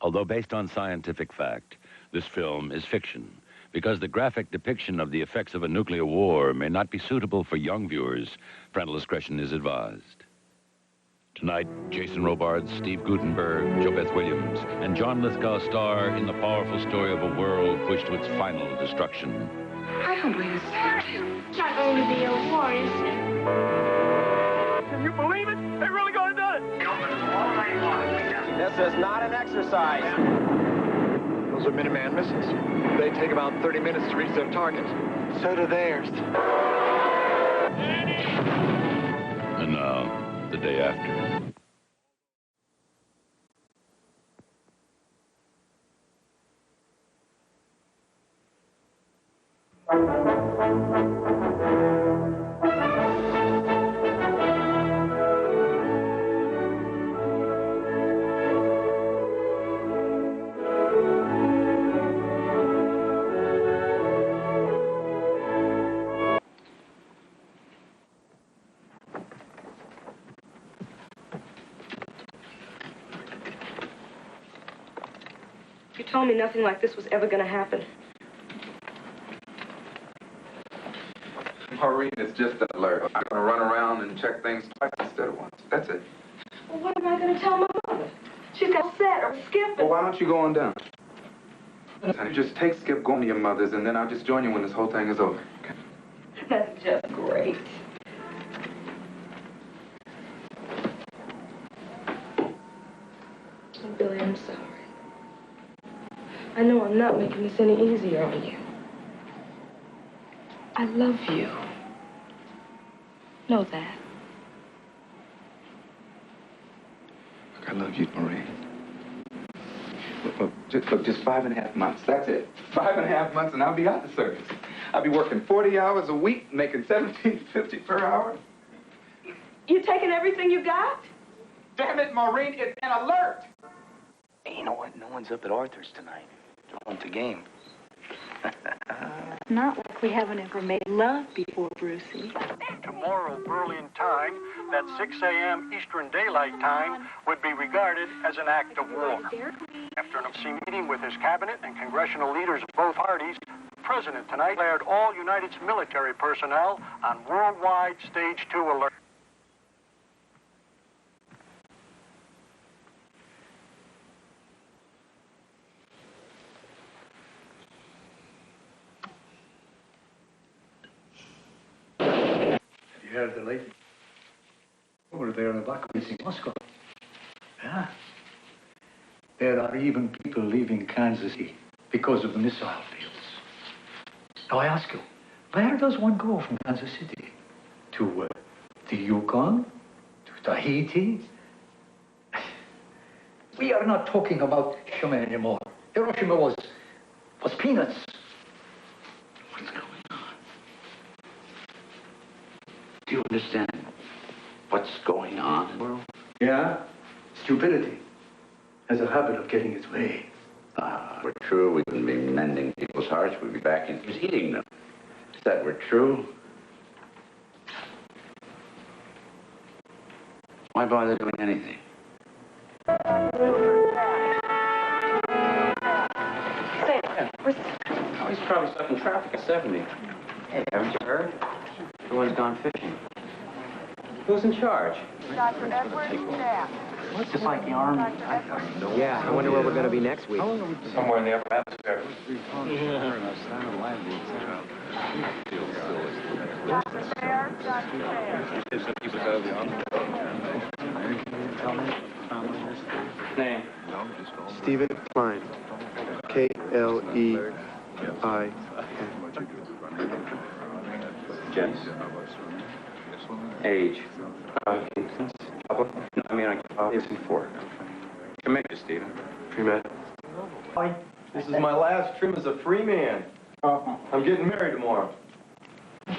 Although based on scientific fact, this film is fiction, because the graphic depiction of the effects of a nuclear war may not be suitable for young viewers. Parental discretion is advised. Tonight, Jason Robards, Steve Guttenberg, JoBeth Williams, and John Lithgow star in the powerful story of a world pushed to its final destruction. I don't believe it's it's not going to be a war, is it? Can you believe it? They're really going to do it. This is not an exercise. Those are Minuteman missiles. They take about 30 minutes to reach their target. So do theirs. And now, the day after. You told me nothing like this was ever going to happen. Maureen, it's just an alert. I'm going to run around and check things twice instead of once. That's it. Well, what am I going to tell my mother? She's got Set or Skip. Well, why don't you go on down? Honey, just take Skip, go to your mother's, and then I'll just join you when this whole thing is over. Okay? That's just great. Oh, Billy, I'm sorry. I know I'm not making this any easier on you. I love you. Know that. Look, I love you, Maureen. Look, just 5.5 months. That's it. 5.5 months, and I'll be out the service. I'll be working 40 hours a week, making $17.50 per hour. You taking everything you got? Damn it, Maureen, it's an alert! Hey, you know what? No one's up at Arthur's tonight. They're on the game. Not like we haven't ever made love before, Brucey. Tomorrow, Berlin time, that 6 a.m. Eastern Daylight Time, would be regarded as an act of war. After an MC meeting with his cabinet and congressional leaders of both parties, the president tonight declared all United States military personnel on worldwide Stage 2 alert. You heard the lady? Over there in the back of Moscow. Yeah. There are even people leaving Kansas City because of the missile fields. Now I ask you, where does one go from Kansas City? To the Yukon? To Tahiti? We are not talking about Hiroshima anymore. Hiroshima was peanuts. What's going on? Do you understand what's going on in the world? Yeah? Stupidity has a habit of getting its way. If we're true, we wouldn't be mending people's hearts. We'd be back in eating them. If that were true, why bother doing anything? Oh, he's probably stuck in traffic at 70. Hey, haven't you heard? Everyone's gone fishing. Who's in charge? Dr. Edward Staff. What's just like the Army? Yeah, I wonder where we're going to be next week. Somewhere in the upper atmosphere. Dr. Fair, Dr. Fair. Name? Stephen Klein. K-L-E-I-N. Jens. Age? No, I mean, it's 4. Can make it, Stephen. Pre-med. Hi. This is my last trim as a free man. I'm getting married tomorrow.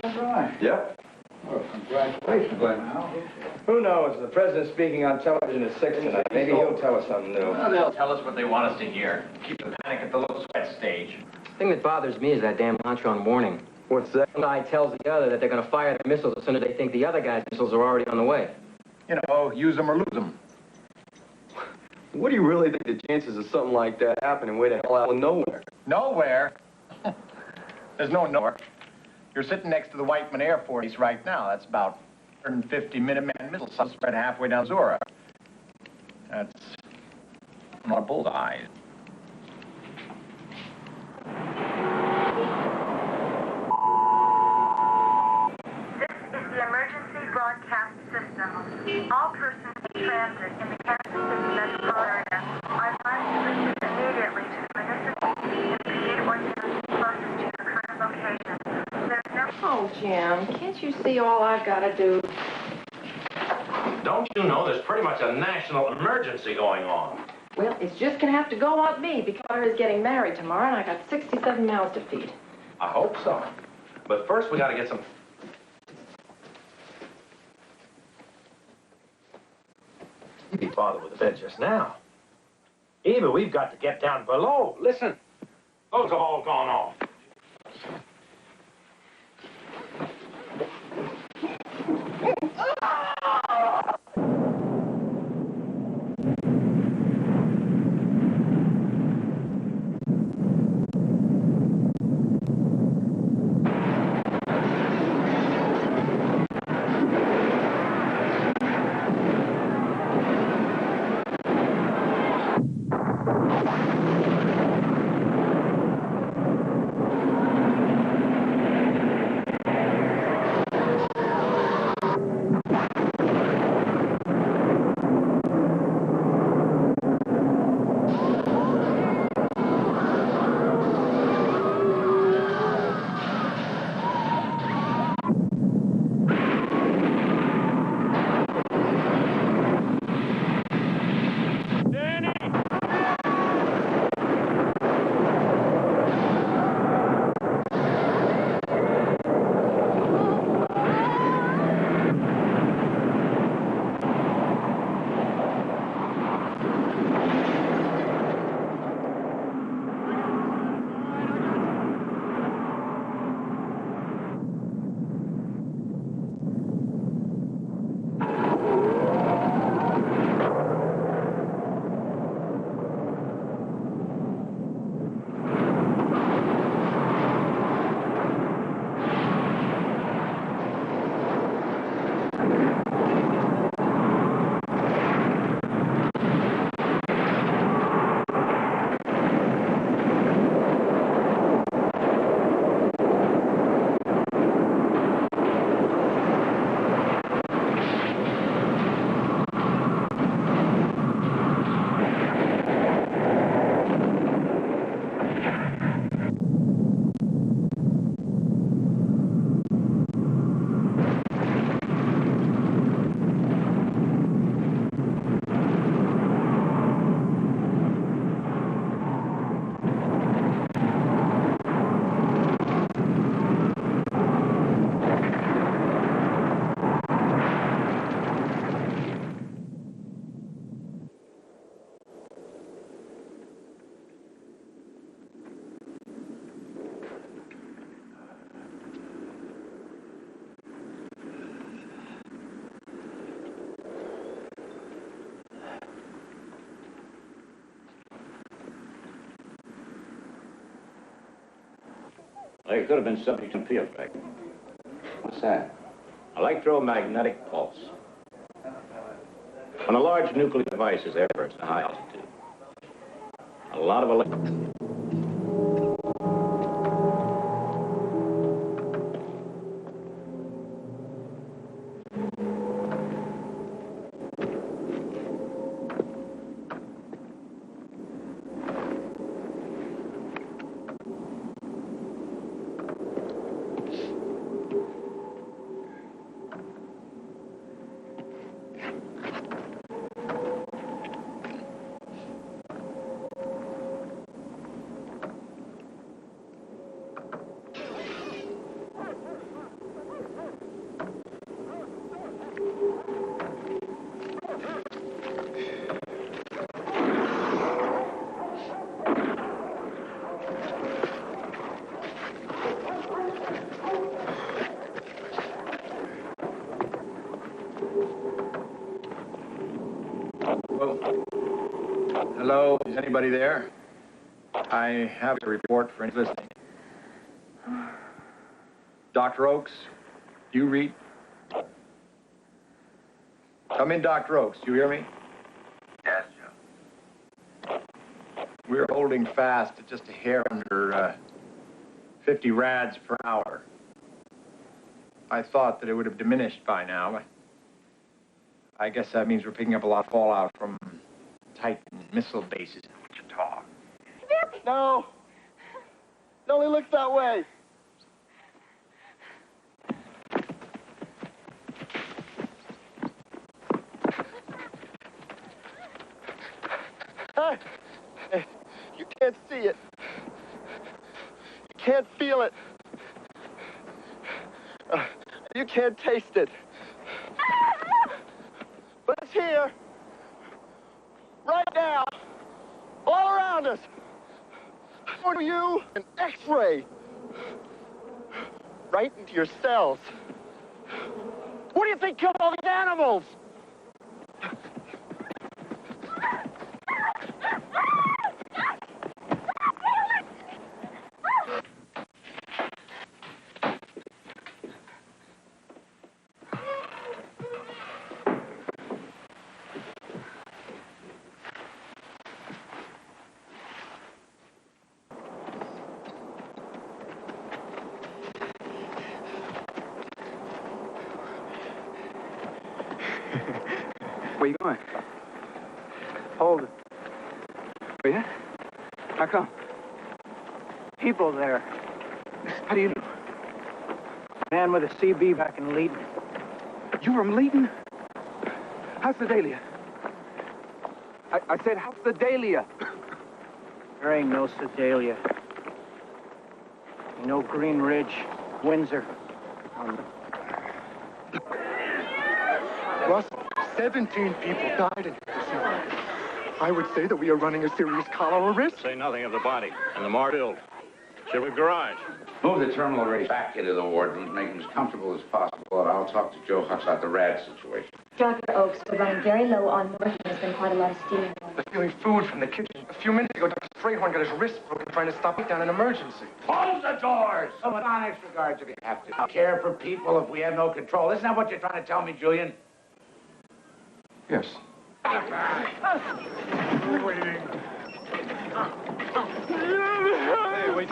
That's right. Yep. Well, congratulations, now. Who knows? The president's speaking on television at 6 tonight. Maybe he'll tell us something new. Well, they'll tell us what they want us to hear. Keep the panic at the low sweat stage. The thing that bothers me is that damn Lantron warning. What's that? One guy tells the other that they're going to fire their missiles as soon as they think the other guy's missiles are already on the way. You know, use them or lose them. What do you really think the chances of something like that happening way the hell out of nowhere? Nowhere? There's no nowhere. You're sitting next to the Whiteman Air Force right now. That's about 150 Minuteman missiles spread halfway down Zora. That's not a bullseye. This is the emergency broadcast system. All persons in transit in the Kansas City metro area are advised to proceed immediately to the municipal immediate organization closest to your current location. There's no... Oh, Jim, can't you see all I've got to do? Don't you know there's pretty much a national emergency going on? Well, it's just going to have to go on me because my daughter is getting married tomorrow, and I got 67 mouths to feed. I hope so. But first, we got to get some... You be bothered with the bed just now. Eva, we've got to get down below. Listen, those have all gone off. They could have been subject to field effect. What's that? Electromagnetic pulse. When a large nuclear device is airburst at high altitude, a lot of Hello, is anybody there? I have a report for any listening. Dr. Oakes, do you read? Come in, Dr. Oakes. Do you hear me? Yes, Joe. We're holding fast at just a hair under 50 rads per hour. I thought that it would have diminished by now. I guess that means we're picking up a lot of fallout from Titan missile bases in Wichita. No. It only looks that way. Hey, you can't see it. You can't feel it. You can't taste it. But it's here. Right now. All around us. For you, an X-ray. Right into your cells. What do you think killed all these animals? Where you going? Hold it. Oh, yeah? How come? People there. How do you know? Man with a CB back in Leeton. You from Leeton? How's the Dahlia? I said, how's the Dahlia? There ain't no Sedalia. No Green Ridge, Windsor. Russell, 17 people died in this area. I would say that we are running a serious cholera risk. Say nothing of the body and the marked ill. Shall we garage? Move the terminal array back into the ward and make them as comfortable as possible, and I'll talk to Joe Hutz about the rad situation. Dr. Oakes, we're running very low on morphine. There's been quite a lot of steam. They're stealing food from the kitchen. A few minutes ago, Dr. Strayhorn got his wrist broken trying to stop it down an emergency. Close the doors! Oh, but on extra guards if you have to. Care for people if we have no control. Isn't that what you're trying to tell me, Julian? Yes. Waiting. Hey, wait.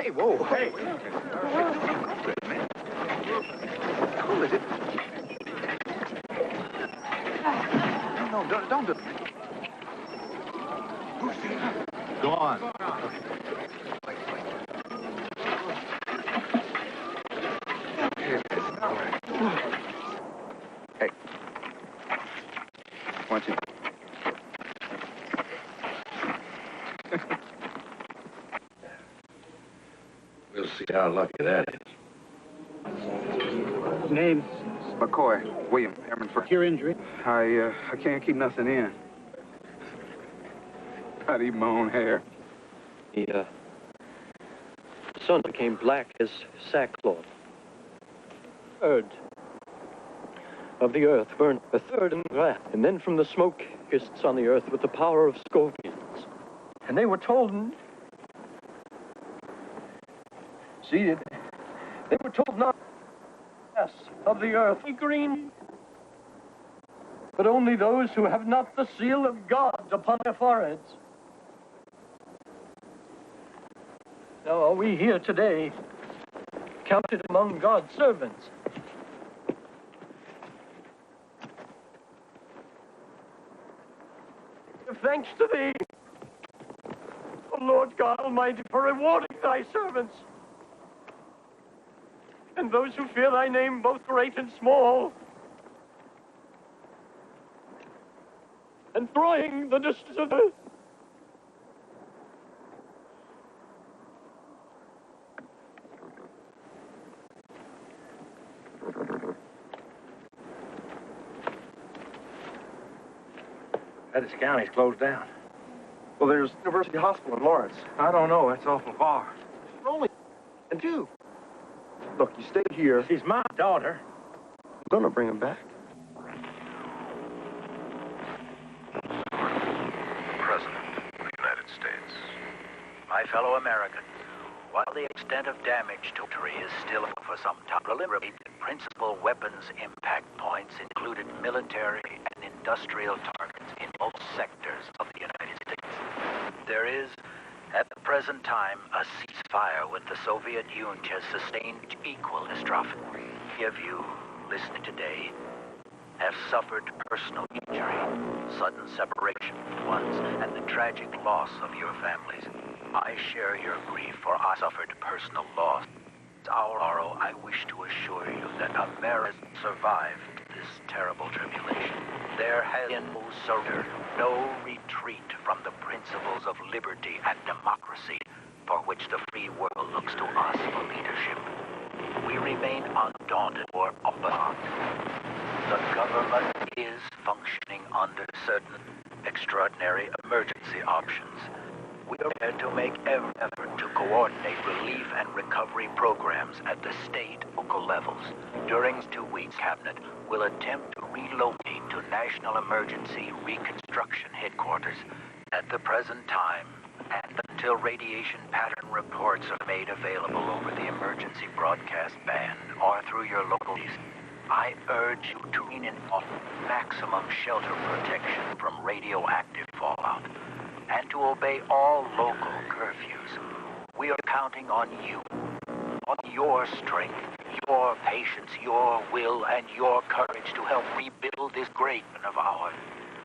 Hey, whoa. Hey. Cool, is it? No, don't do it. Go on. Hey. Watch it. We'll see how lucky that is. Name? McCoy. William. Airman for... Your injury? I can't keep nothing in. Not even my own hair. The sun became black as sackcloth. Third of the earth burned, a third in wrath, and then from the smoke hissed on the earth with the power of scorpions. And they were told... See, they were told not of the earth be green, but only those who have not the seal of God upon their foreheads. Now are we here today, counted among God's servants? Give thanks to thee, O Lord God Almighty, for rewarding thy servants, and those who fear thy name, both great and small, and throwing the distance of earth. This county's closed down. Well, there's University Hospital in Lawrence. I don't know. That's awful far. Only and two. Look, you stay here. She's my daughter. I'm gonna bring her back. President of the United States. My fellow Americans, while the extent of damage to Butchery is still for some time, preliminary principal weapons impact points included military and industrial targets in most sectors of the United States. There is, at the present time, a ceasefire with the Soviet Union has sustained equal catastrophe. Many of you listening today have suffered personal injury, sudden separation from ones, and the tragic loss of your families. I share your grief, for I suffered personal loss. Our sorrow, I wish to assure you that America survived this terrible tribulation. There has been no surrender, no retreat from the principles of liberty and democracy for which the free world looks to us for leadership. We remain undaunted or unbound. The government is functioning under certain extraordinary emergency options. We are prepared to make every effort to coordinate relief and recovery programs at the state and local levels. During 2 weeks, Cabinet will attempt to relocate to National Emergency Reconstruction Headquarters. At the present time, and until radiation pattern reports are made available over the emergency broadcast band or through your local police, I urge you to remain in maximum shelter protection from radioactive fallout and to obey all local curfews. We are counting on you, on your strength, your patience, your will, and your courage to help rebuild this great one of ours.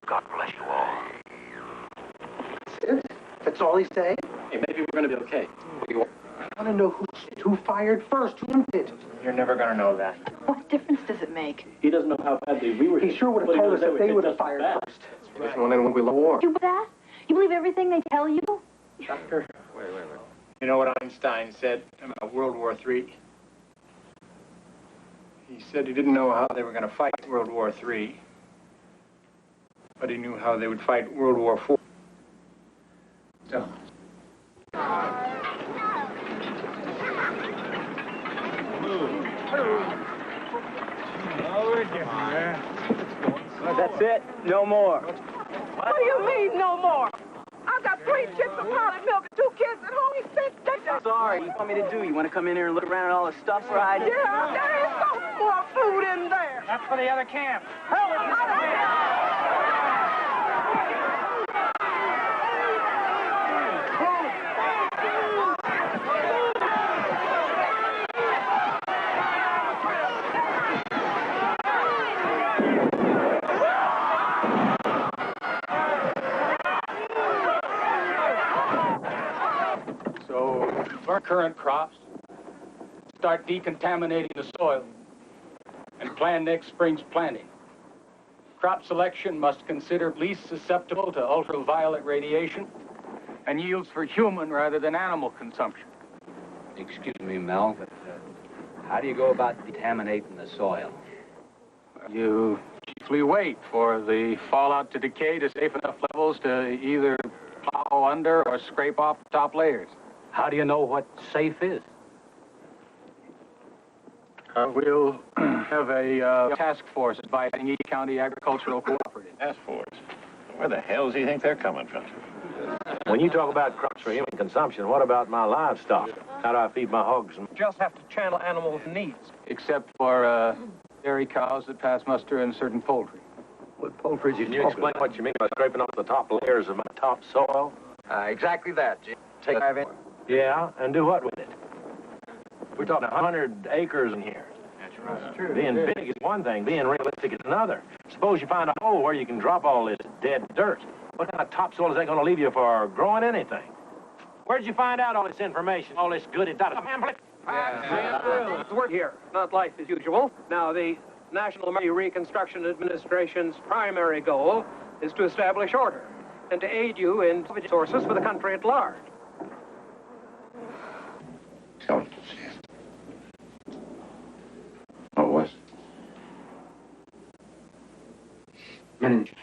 God bless you all. That's all he's saying? Hey, maybe we're going to be okay. I want to know who fired first, who did. You're never going to know that. What difference does it make? He doesn't know how badly we were. He sure would have told us if they would have fired first. Right. Well, then when we lost war. You believe that? You believe everything they tell you? Doctor. Wait. You know what Einstein said about World War III? He said he didn't know how they were going to fight World War III, but he knew how they would fight World War IV. So. That's it. No more. What do you mean, no more? I've got 3 chicks of powdered milk and 2 kids at home. He spent days. Sorry. What do you want me to do? You want to come in here and look around at all the stuff we're hiding? Yeah, there is so much more food in there. That's for the other camp. Our current crops, start decontaminating the soil, and plan next spring's planting. Crop selection must consider least susceptible to ultraviolet radiation and yields for human rather than animal consumption. Excuse me, Mel, but how do you go about decontaminating the soil? You chiefly wait for the fallout to decay to safe enough levels to either plow under or scrape off the top layers. How do you know what safe is? We'll have a task force advising each county agricultural cooperative. Task force? Where the hell do you think they're coming from? When you talk about crops for human consumption, what about my livestock? How do I feed my hogs? Just have to channel animals' needs. Except for dairy cows that pass muster and certain poultry. What poultry Can you explain what you mean by scraping off the top layers of my topsoil? Exactly that, Jim. Take 5 in. Yeah, and do what with it? We're talking 100 acres in here. That's right. That's true. Being big is one thing, being realistic is another. Suppose you find a hole where you can drop all this dead dirt. What kind of topsoil is that going to leave you for growing anything? Where'd you find out all this information, all this good pamphlet? It's work here, not life as usual. Now, the National Emergency Reconstruction Administration's primary goal is to establish order and to aid you in resources for the country at large. What was it? Meningitis.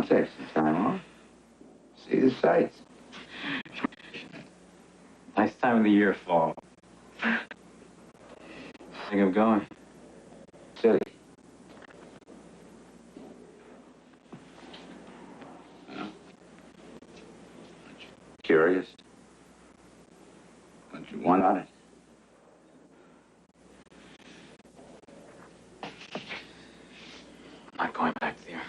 I'll take some time off. See the sights. Nice time of the year, fall. I think I'm going. Silly. Curious? Don't you want on it? I'm not going back there.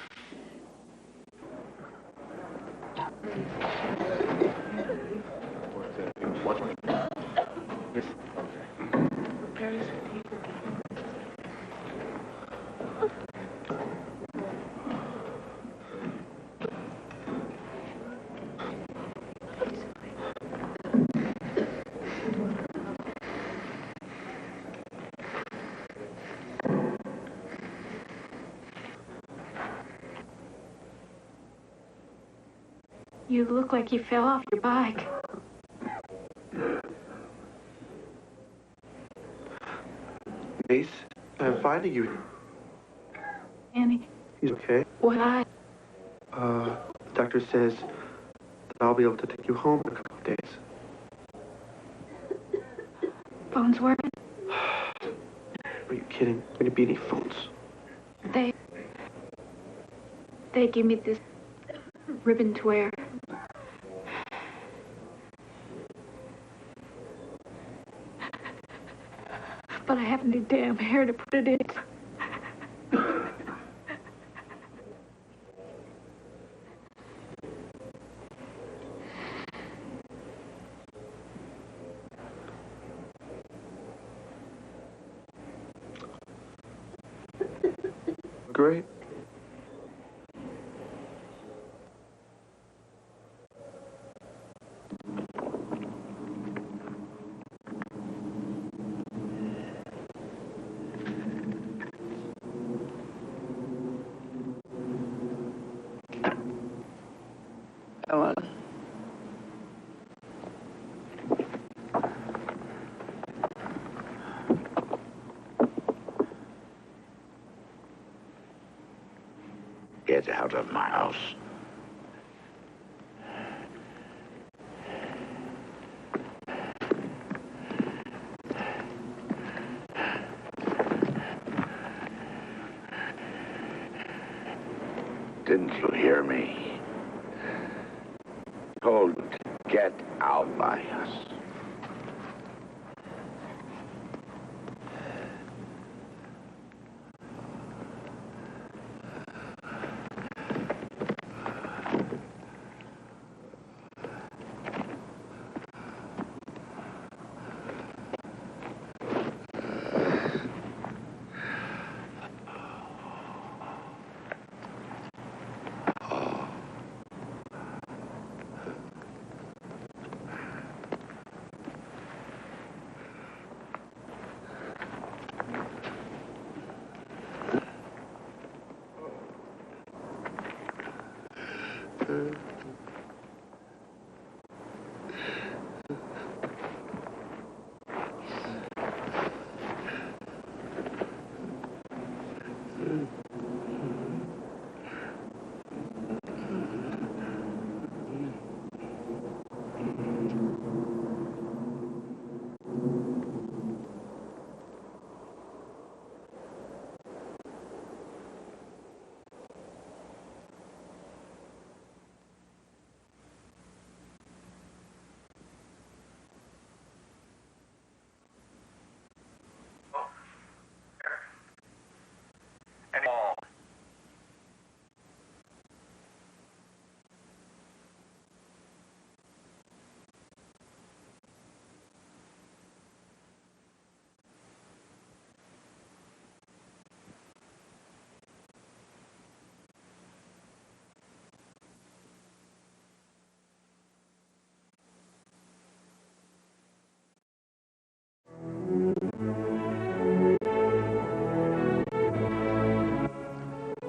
You look like you fell off your bike. Mace, I'm finding you. Annie. He's okay. What? The doctor says that I'll be able to take you home in a couple of days. Phone's working? Are you kidding? There gonna be any phones? They give me this ribbon to wear. But I haven't any damn hair to put it in. Great. Ellen. Get out of my house. Didn't you hear me? Told you to get out of my house.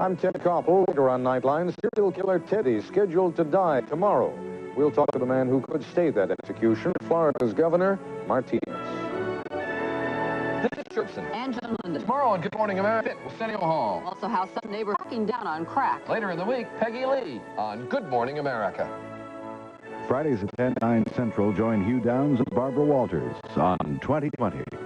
I'm Ted Koppel. Later on Nightline, serial killer Teddy scheduled to die tomorrow. We'll talk to the man who could stay that execution, Florida's Governor Martinez. This is Chirpson. And John London. Tomorrow on Good Morning America with Senio Hall. Also, how some neighbor cracking down on crack. Later in the week, Peggy Lee on Good Morning America. Fridays at 10, 9 Central, join Hugh Downs and Barbara Walters on 2020.